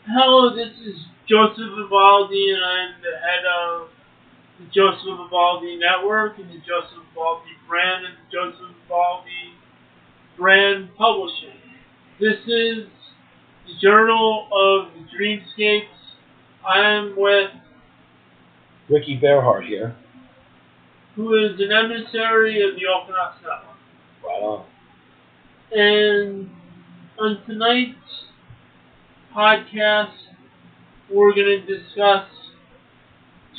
Hello, this is Joseph Evaldi, and I'm the head of the Joseph Evaldi Network and the Joseph Evaldi brand and the Joseph Evaldi brand publishing. This is the Journal of the Dreamscapes. I am with Ricky Bearhart here. who is an emissary of the Orthodox Network. Right on. And on tonight's podcast, we're going to discuss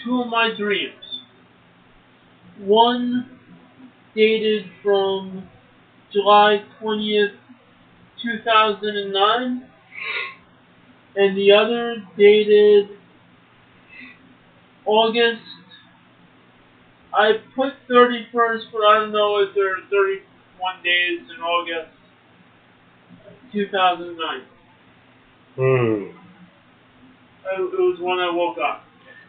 two of my dreams. One dated from July 20th, 2009, and the other dated August. I put 31st, but I don't know if there are 31 days in August 2009. It was when I woke up.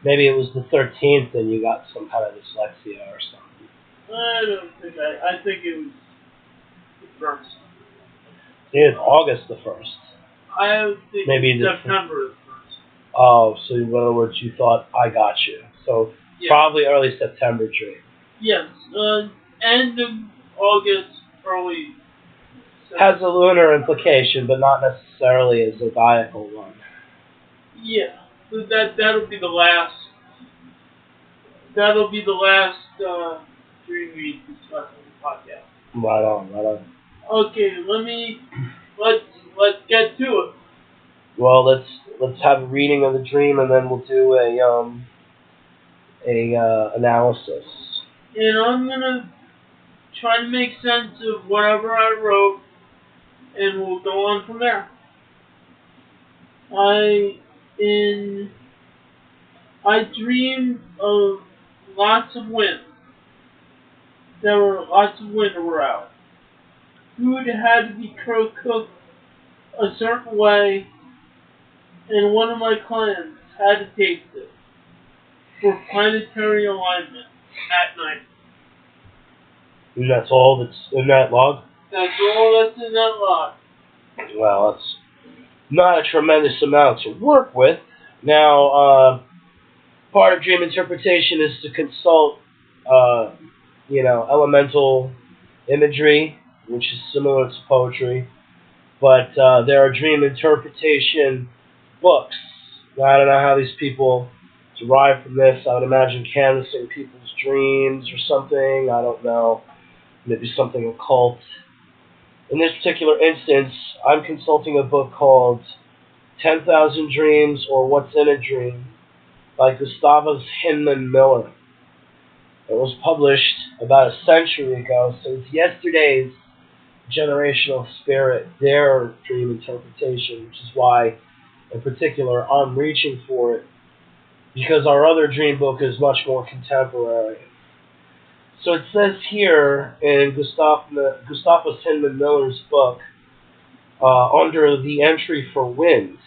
Maybe it was the 13th and you got some kind of dyslexia or something. I don't think I think it was the first. It's August the 1st. I think Maybe it's September the 1st. Oh, so in other words, you thought, I got you. So Yeah. probably early September dream. Yes, end of August, early September. Has a lunar implication, but not necessarily a zodiacal one. Yeah, so that'll be the last. That'll be the last dream we discuss on the podcast. Right on. Okay, let's get to it. Well, let's have a reading of the dream, and then we'll do a analysis. And I'm gonna try to make sense of whatever I wrote, and we'll go on from there. I dreamed of lots of wind. There were lots of wind around. Food had to be cooked a certain way, and one of my clients had to taste it for planetary alignment at night. And that's all that's in that log? That's all that's in that log. Well, that's not a tremendous amount to work with. Now, part of dream interpretation is to consult, elemental imagery, which is similar to poetry. But there are dream interpretation books. Now, I don't know how these people derive from this. I would imagine canvassing people's dreams or something. I don't know. Maybe something occult. In this particular instance, I'm consulting a book called 10,000 Dreams or What's in a Dream by Gustavus Hinman Miller. It was published about a century ago, so it's yesterday's generational spirit, their dream interpretation, which is why, in particular, I'm reaching for it, because our other dream book is much more contemporary. So it says here in Gustavus Hinman Miller's book, under the entry for wind,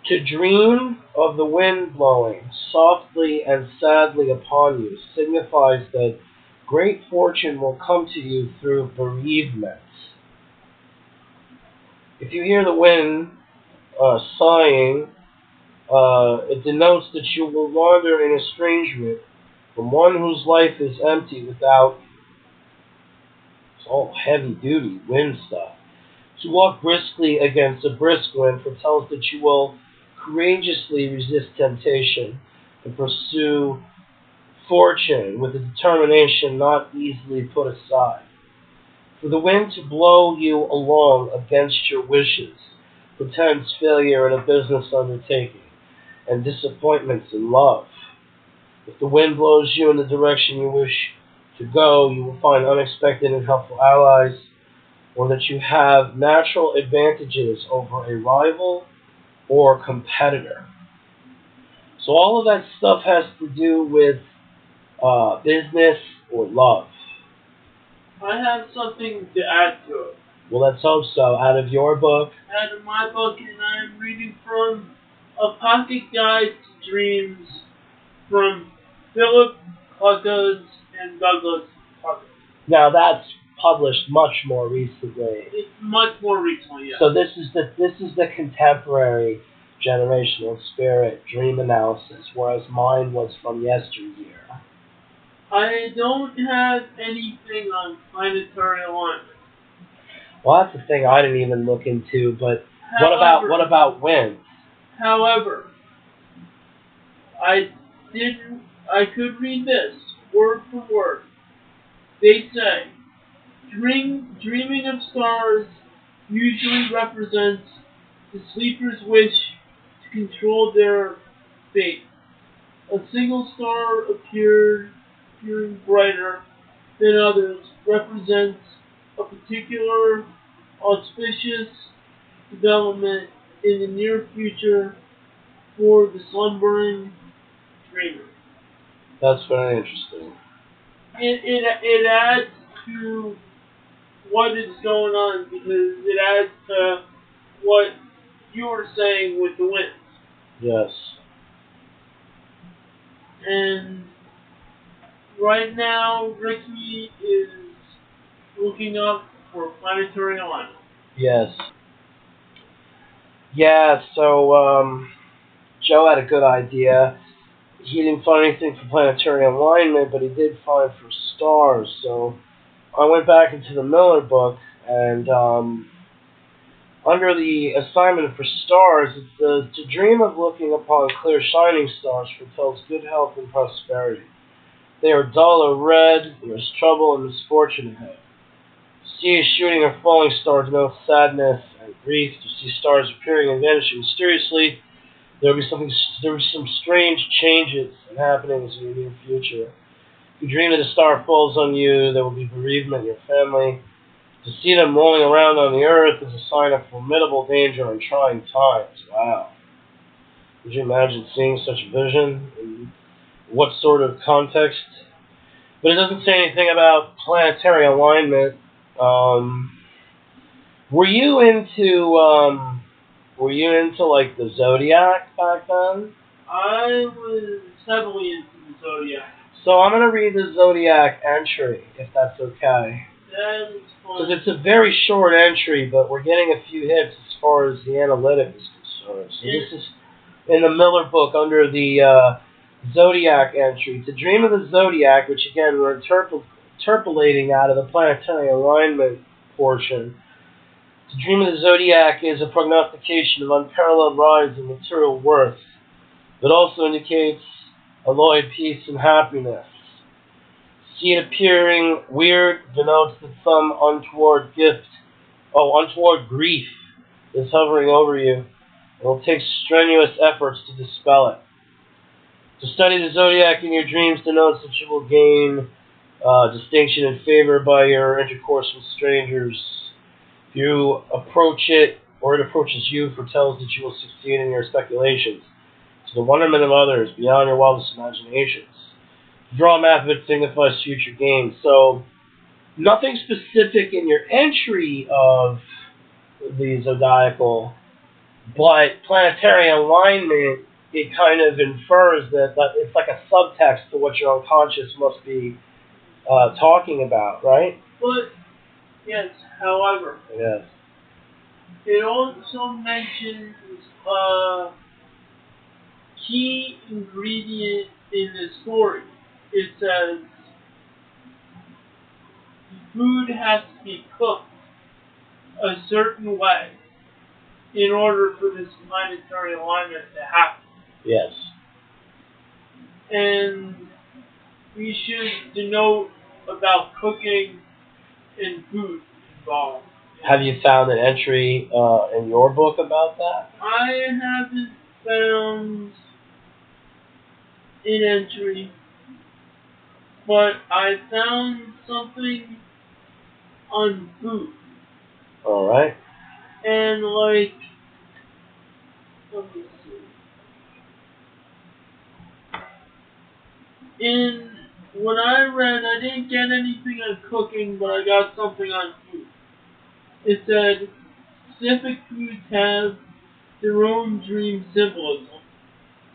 to dream of the wind blowing softly and sadly upon you signifies that great fortune will come to you through bereavement. If you hear the wind sighing, it denotes that you will wander in estrangement from one whose life is empty without you. It's all heavy-duty wind stuff. To walk briskly against a brisk wind foretells that you will courageously resist temptation and pursue fortune with a determination not easily put aside. For the wind to blow you along against your wishes portends failure in a business undertaking and disappointments in love. If the wind blows you in the direction you wish to go, you will find unexpected and helpful allies, or that you have natural advantages over a rival or competitor. So all of that stuff has to do with business or love. I have something to add to it. Well, let's hope so. Out of your book? Out of my book, and I'm reading from A Pocket Guide to Dreams from Philip Huggins and Douglas Huggins. Now that's published much more recently. It's much more recently, yes. So this is the contemporary generational spirit dream analysis, whereas mine was from yesteryear. I don't have anything on planetary alignment. Well, that's the thing I didn't even look into. But However, what about wind? However, I could read this word for word. They say, dreaming of stars usually represents the sleeper's wish to control their fate. A single star appearing brighter than others represents a particular auspicious development in the near future for the slumbering dreamer. That's very interesting. It adds to what is going on because it adds to what you were saying with the winds. Yes. And right now, Ricky is looking up for planetary alignment. Yes. Yeah, so Joe had a good idea. He didn't find anything for planetary alignment, but he did find for stars. So I went back into the Miller book, and under the assignment for stars, it says, to dream of looking upon clear shining stars foretells good health and prosperity. They are dull or red, there is trouble and misfortune ahead. To see a shooting or falling star denotes sadness and grief. To see stars appearing and vanishing mysteriously, there will be some strange changes and happenings in the near future. If you dream that a star falls on you, there will be bereavement in your family. To see them rolling around on the earth is a sign of formidable danger and trying times. Wow. Could you imagine seeing such a vision? In what sort of context? But it doesn't say anything about planetary alignment. Were you into like the zodiac back then? I was heavily into the zodiac. So I'm gonna read the zodiac entry, if that's okay. That is fun. Because it's a very short entry, but we're getting a few hits as far as the analytic is concerned. So this is in the Miller book under the zodiac entry. To dream of the zodiac, which again we're interpolating out of the planetary alignment portion. To dream of the zodiac is a prognostication of unparalleled rise in material worth. It also indicates alloyed peace and happiness. See it appearing weird denotes that some untoward grief is hovering over you. It will take strenuous efforts to dispel it. To study the zodiac in your dreams denotes that you will gain distinction and favor by your intercourse with strangers. If you approach it, or it approaches you, foretells that you will succeed in your speculations. To the wonderment of others, beyond your wildest imaginations. To draw a map of it signifies future gains. So, nothing specific in your entry of the zodiacal, but planetary alignment, it kind of infers that it's like a subtext to what your unconscious must be talking about, right? But, yes, however, Yes. it also mentions a key ingredient in the story. It says food has to be cooked a certain way in order for this planetary alignment to happen. Yes. And we should denote about cooking and food involved. Have you found an entry in your book about that? I haven't found an entry, but I found something on food. All right. And like, let me see. In what I read, I didn't get anything on cooking, but I got something on food. It said, specific foods have their own dream symbolism,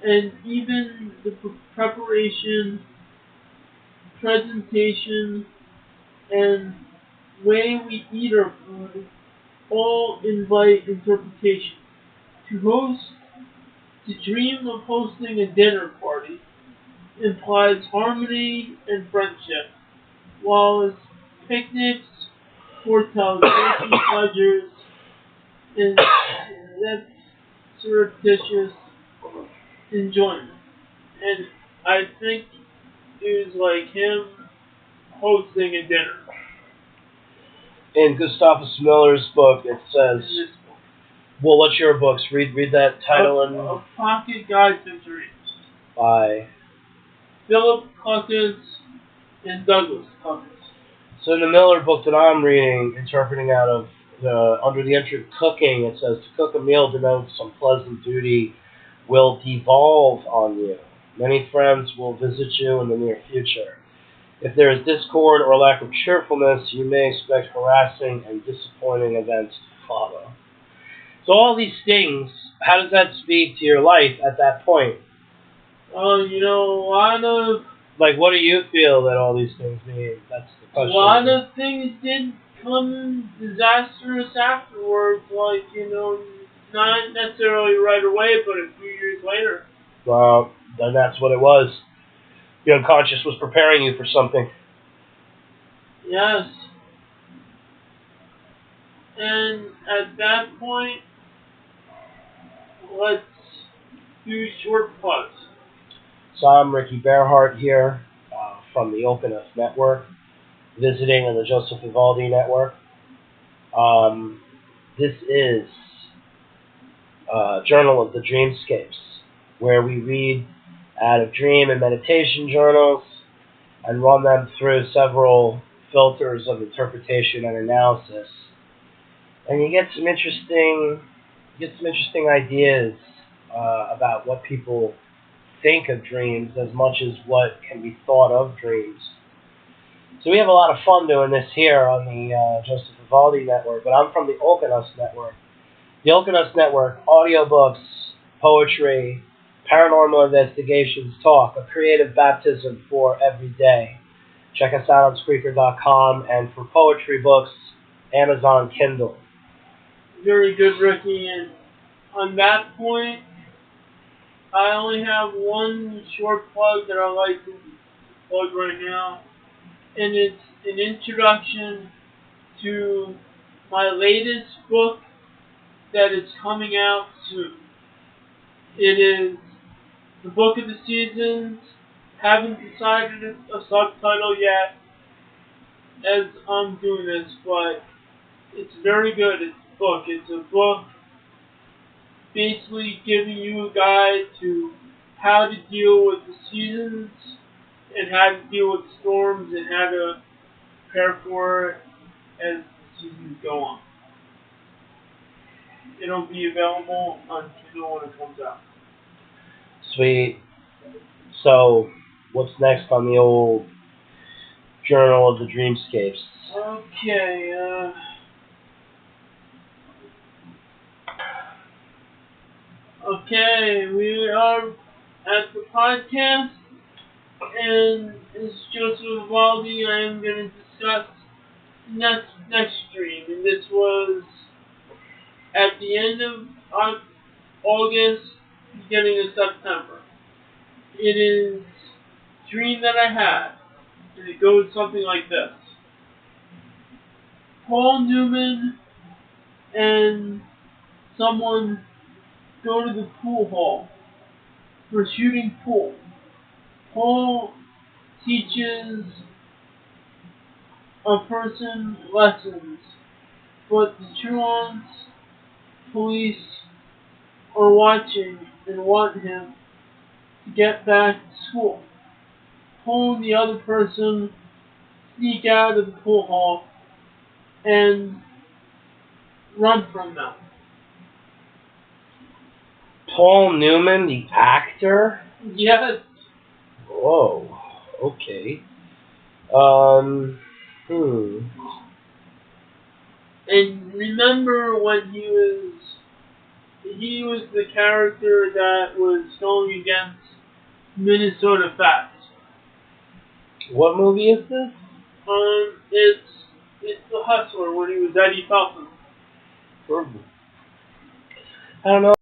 and even the preparation, presentation, and way we eat our food all invite interpretation. To host, to dream of hosting a dinner party implies harmony and friendship, while picnics foretell guilty pleasures and that's surreptitious enjoyment. And I think it was like him hosting a dinner. In Gustavus Miller's book, it says, In this book. well, what's your books? Read that title A Pocket Guide to Dreams. by. Philip Cluckins and Douglas Cluckins. So in the Miller book that I'm reading, interpreting out of under the entry of cooking, it says to cook a meal denotes some pleasant duty will devolve on you. Many friends will visit you in the near future. If there is discord or lack of cheerfulness, you may expect harassing and disappointing events to follow. So all these things, how does that speak to your life at that point? A lot of Like, what do you feel that all these things mean? That's the question. a lot of things did come disastrous afterwards, not necessarily right away, but a few years later. Well, then that's what it was. The unconscious was preparing you for something. Yes. And at that point, let's do short pause. So I'm Ricky Bearhart here from the Open Us Network, visiting on the Joseph Evaldi Network. This is Journal of the Dreamscapes, where we read out of dream and meditation journals and run them through several filters of interpretation and analysis. And you get some interesting ideas about what people think of dreams as much as what can be thought of dreams. So we have a lot of fun doing this here on the Joseph Evaldi Network, but I'm from the Open-Us Network. The Open-Us Network, audiobooks, poetry, paranormal investigations, talk, a creative baptism for every day. Check us out on Spreaker.com, and for poetry books, Amazon Kindle. Very good, Ricky. And on that point, I only have one short plug that I like to plug right now, and it's an introduction to my latest book that is coming out soon. It is the Book of the Seasons. Haven't decided a subtitle yet as I'm doing this, but it's very good. It's a book basically giving you a guide to how to deal with the seasons and how to deal with storms and how to prepare for it as the seasons go on. It'll be available on Kindle when it comes out. Sweet. So, what's next on the old Journal of the Dreamscapes? Okay, we are at the podcast, and as Joseph Evaldi, I am going to discuss next stream, and this was at the end of August, beginning of September. It is a dream that I had, and it goes something like this. Paul Newman and someone go to the pool hall for shooting pool. Paul teaches a person lessons, but the truants police are watching and want him to get back to school. Paul and the other person sneak out of the pool hall and run from them. Paul Newman, the actor? Yes. Whoa. Okay. And remember when he was the character that was going against Minnesota Fats. What movie is this? It's It's The Hustler when he was Eddie Falcon. Perfect. I don't know.